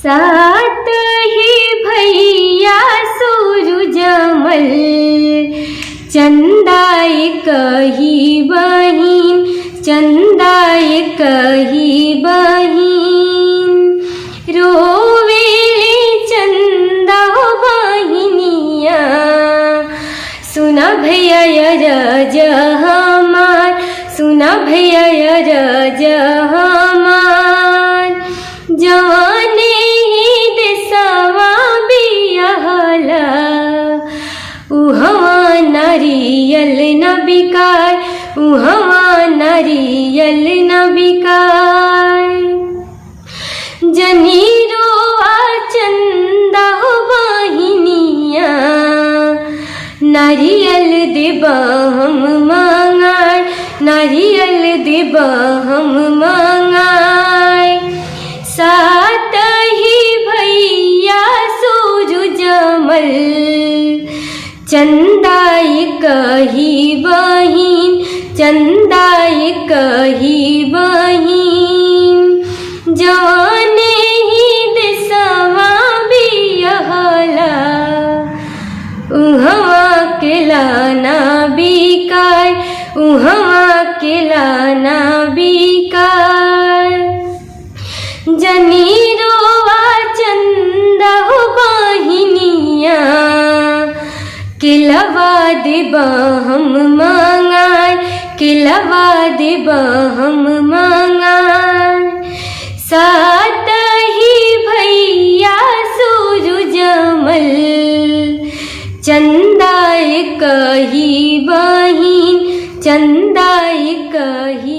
सात ही भैया सूरजमल, चंदा एक ही बहिन, चंदा एक ही बहिन। रोवेले चंदा बहिनिया, सुना भैया रज हमार, सुना भैया रज हमार। जवाने ही देसवा बियाहला, उहवा नारियल न बिकाय, उहवा नारियल न बिकाय। जनीरो चंदा बहिनिया, नारियल देबा हम मांगाय, नारियल देबा हम मांगाय। सात ही भैया सूरजमल, चंदा एक ही बहिन, चंदा एक ही बहिन। जवाने ही देसवा बियाहला, उहवा केला ना बिकाय, उहवा केला ना बिकाय। जनीरो चंदा बहिनिया, केलवा देबा हम मांगाय, केलवा देबा हम मांगाय। सात ही भैया सूरजमल, चंदा एक ही बहिन, चंदा एक ही